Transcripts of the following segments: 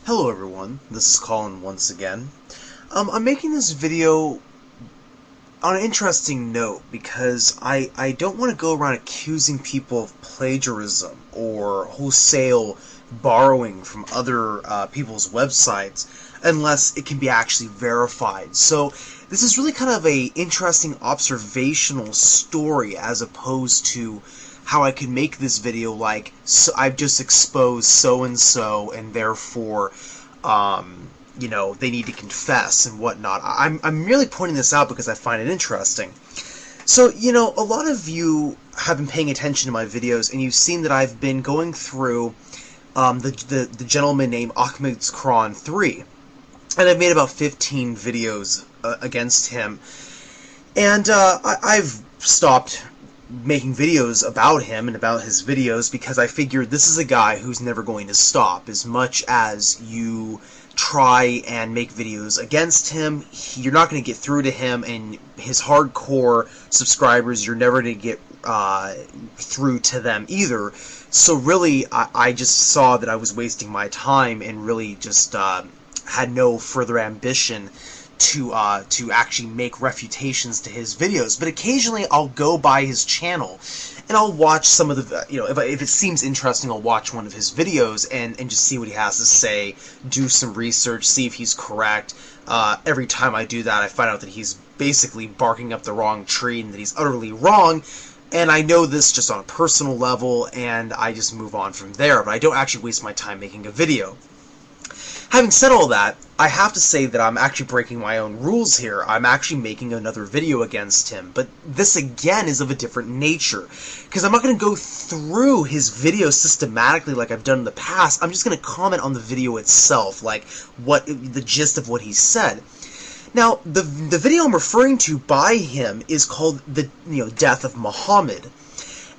Hello everyone, this is Colin once again. I'm making this video on an interesting note because I don't want to go around accusing people of plagiarism or wholesale borrowing from other people's websites unless it can be actually verified. So this is really kind of a interesting observational story as opposed to how I could make this video like, so I've just exposed so-and-so and therefore they need to confess and whatnot. I'm merely pointing this out because I find it interesting. So, a lot of you have been paying attention to my videos, and you've seen that I've been going through the gentleman named Ahmed's Quran 3, and I've made about 15 videos against him, and I've stopped making videos about him and about his videos because I figured this is a guy who's never going to stop. As much as you try and make videos against him, you're not going to get through to him, and his hardcore subscribers, you're never going to get through to them either. So really, I just saw that I was wasting my time and really just had no further ambition to actually make refutations to his videos. But occasionally I'll go by his channel and I'll watch some of the, if it seems interesting, I'll watch one of his videos and just see what he has to say, do some research, see if he's correct. Every time I do that, I find out that he's basically barking up the wrong tree and that he's utterly wrong. And I know this just on a personal level, and I just move on from there. But I don't actually waste my time making a video. Having said all that, I have to say that I'm actually breaking my own rules here. I'm actually making another video against him, but this again is of a different nature, because I'm not going to go through his video systematically like I've done in the past. I'm just going to comment on the video itself, like the gist of what he said. Now, the video I'm referring to by him is called the Death of Muhammad,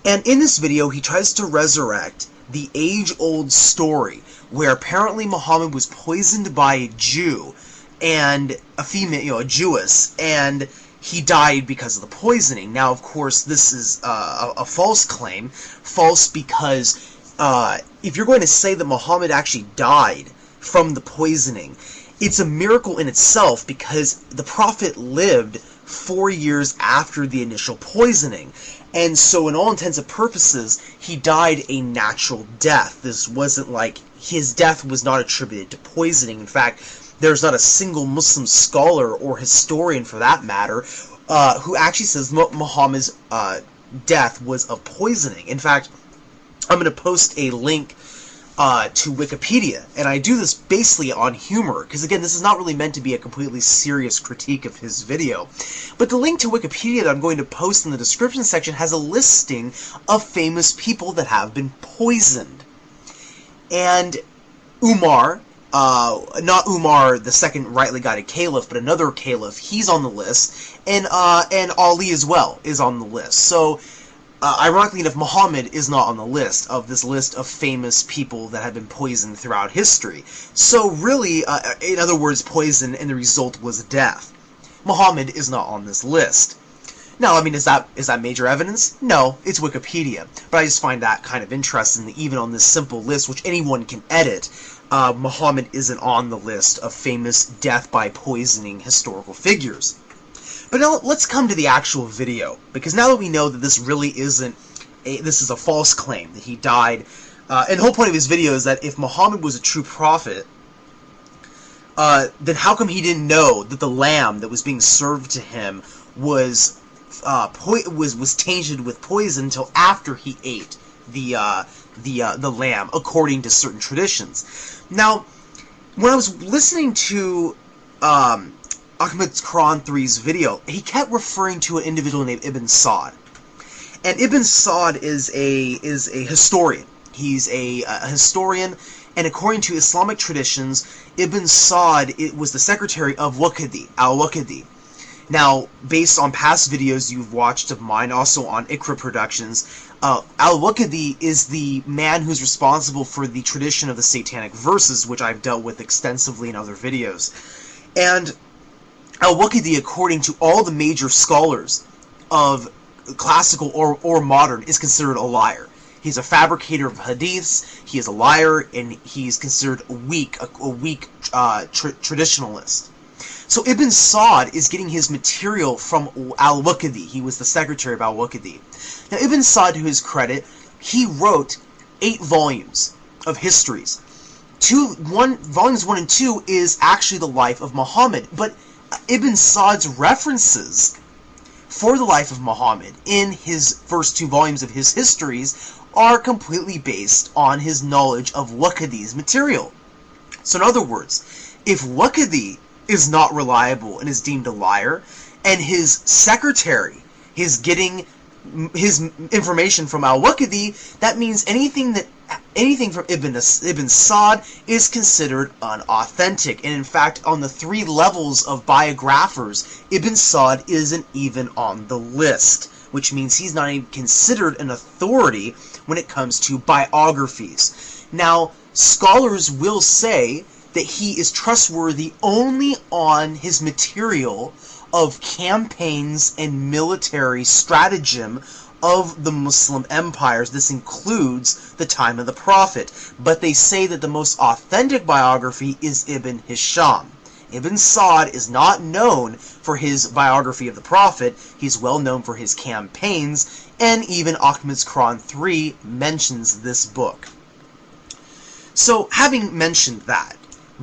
and in this video he tries to resurrect the age-old story where apparently Muhammad was poisoned by a Jew and a female, a Jewess, and he died because of the poisoning. Now, of course, this is a false claim. False because if you're going to say that Muhammad actually died from the poisoning, it's a miracle in itself because the Prophet lived 4 years after the initial poisoning. And so, in all intents and purposes, he died a natural death. This wasn't like, his death was not attributed to poisoning. In fact, there's not a single Muslim scholar or historian, for that matter, who actually says Muhammad's death was of poisoning. In fact, I'm going to post a link to Wikipedia, and I do this basically on humor, because again, this is not really meant to be a completely serious critique of his video. But the link to Wikipedia that I'm going to post in the description section has a listing of famous people that have been poisoned. And Umar, not Umar, the second rightly guided caliph, but another caliph, he's on the list, and Ali as well is on the list. So, ironically enough, Muhammad is not on the list of this list of famous people that have been poisoned throughout history. So really, in other words, poison, and the result was death. Muhammad is not on this list. Now, I mean, is that major evidence? No, it's Wikipedia. But I just find that kind of interesting that even on this simple list, which anyone can edit, Muhammad isn't on the list of famous death by poisoning historical figures. But now let's come to the actual video, because now that we know that this really isn't this is a false claim, that he died, and the whole point of his video is that if Muhammad was a true prophet, then how come he didn't know that the lamb that was being served to him was tainted with poison until after he ate the lamb, according to certain traditions? Now, when I was listening to Ahmed's Quran 3's video, he kept referring to an individual named Ibn Sa'd. And Ibn Sa'd is a historian. He's a historian, and according to Islamic traditions, Ibn Sa'd was the secretary of al-Waqidi. Now, based on past videos you've watched of mine, also on Ikra Productions, al-Waqidi is the man who's responsible for the tradition of the Satanic Verses, which I've dealt with extensively in other videos. And al-Waqidi, according to all the major scholars of classical or modern, is considered a liar. He's a fabricator of hadiths, he is a liar, and he's considered a weak traditionalist. So Ibn Sa'd is getting his material from al-Waqidi. He was the secretary of al-Waqidi. Now Ibn Sa'd, to his credit, he wrote 8 volumes of histories. Volumes 1 and 2 is actually the life of Muhammad, but Ibn Sa'd's references for the life of Muhammad in his first 2 volumes of his histories are completely based on his knowledge of Waqidi's material. So in other words, if Waqidi is not reliable and is deemed a liar, and his secretary is getting his information from al-Waqidi, that means anything from Ibn Sa'd is considered unauthentic. And in fact, on the 3 levels of biographers, Ibn Sa'd isn't even on the list, which means he's not even considered an authority when it comes to biographies. Now, scholars will say that he is trustworthy only on his material of campaigns and military stratagem of the Muslim empires. This includes the time of the Prophet. But they say that the most authentic biography is Ibn Hisham. Ibn Sa'd is not known for his biography of the Prophet. He's well known for his campaigns, and even Ahmad's Quran 3 mentions this book. So, having mentioned that,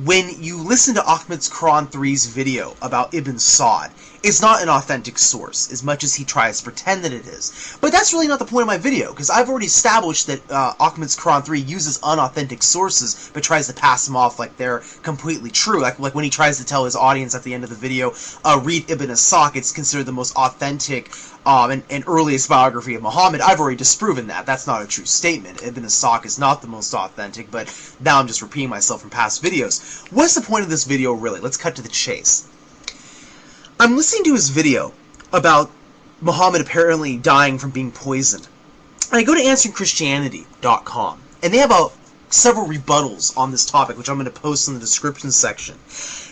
when you listen to Ahmad's Quran 3's video about Ibn Sa'd, it's not an authentic source, as much as he tries to pretend that it is. But that's really not the point of my video, because I've already established that Ahmad's Quran 3 uses unauthentic sources, but tries to pass them off like they're completely true. Like when he tries to tell his audience at the end of the video, read Ibn Ishaq, it's considered the most authentic and earliest biography of Muhammad. I've already disproven that. That's not a true statement. Ibn Ishaq is not the most authentic, but now I'm just repeating myself from past videos. What's the point of this video, really? Let's cut to the chase. I'm listening to his video about Muhammad apparently dying from being poisoned. And I go to answeringchristianity.com, and they have several rebuttals on this topic, which I'm going to post in the description section.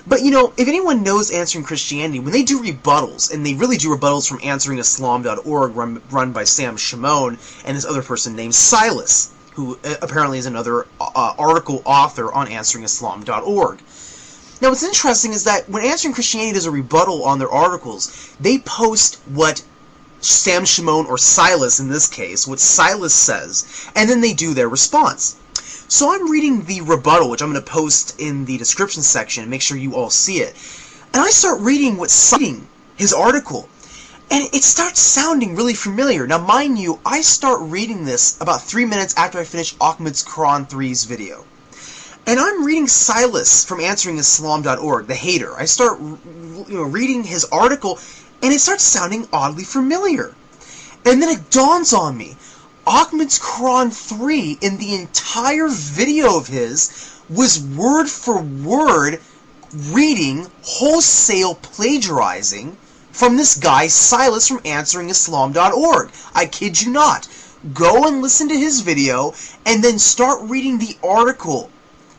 But, you know, if anyone knows Answering Christianity, when they do rebuttals, and they really do rebuttals from answeringislam.org, run by Sam Shimon, and this other person named Silas, who apparently is another article author on answeringislam.org. Now, what's interesting is that when Answering Christianity does a rebuttal on their articles, they post what Sam Shimon, or Silas in this case, what Silas says, and then they do their response. So I'm reading the rebuttal, which I'm going to post in the description section, make sure you all see it. And I start reading his article, and it starts sounding really familiar. Now, mind you, I start reading this about 3 minutes after I finish Ahmad's Quran 3's video. And I'm reading Silas from answeringislam.org, the hater. I start reading his article, and it starts sounding oddly familiar. And then it dawns on me, Ahmad's Quran 3 in the entire video of his was word for word reading, wholesale plagiarizing from this guy Silas from answeringislam.org. I kid you not. Go and listen to his video, and then start reading the article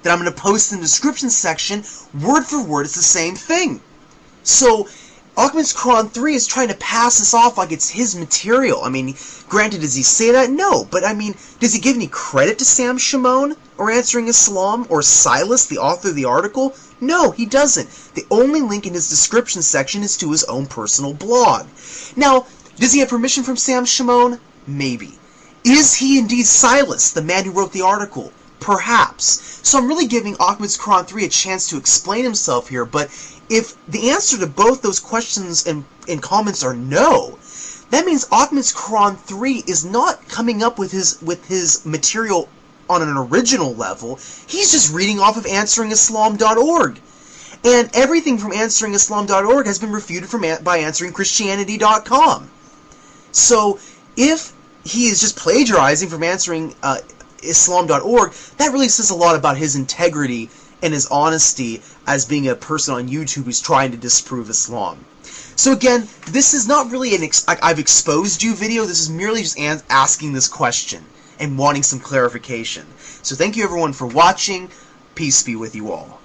that I'm going to post in the description section. Word for word, it's the same thing. So, Ahmad's Quran 3 is trying to pass this off like it's his material. I mean, granted, does he say that? No. But, I mean, does he give any credit to Sam Shimon, or Answering Islam, or Silas, the author of the article? No, he doesn't. The only link in his description section is to his own personal blog. Now, does he have permission from Sam Shimon? Maybe. Is he indeed Silas, the man who wrote the article? Perhaps. So I'm really giving Ahmad's Quran 3 a chance to explain himself here, but if the answer to both those questions and comments are no, that means Ahmad's Quran 3 is not coming up with his material on an original level. He's just reading off of answeringislam.org. And everything from answeringislam.org has been refuted by answeringchristianity.com. So if he is just plagiarizing from answeringislam.org, that really says a lot about his integrity and his honesty as being a person on YouTube who's trying to disprove Islam. So again, this is not really I've exposed you video. This is merely just asking this question and wanting some clarification. So thank you everyone for watching. Peace be with you all.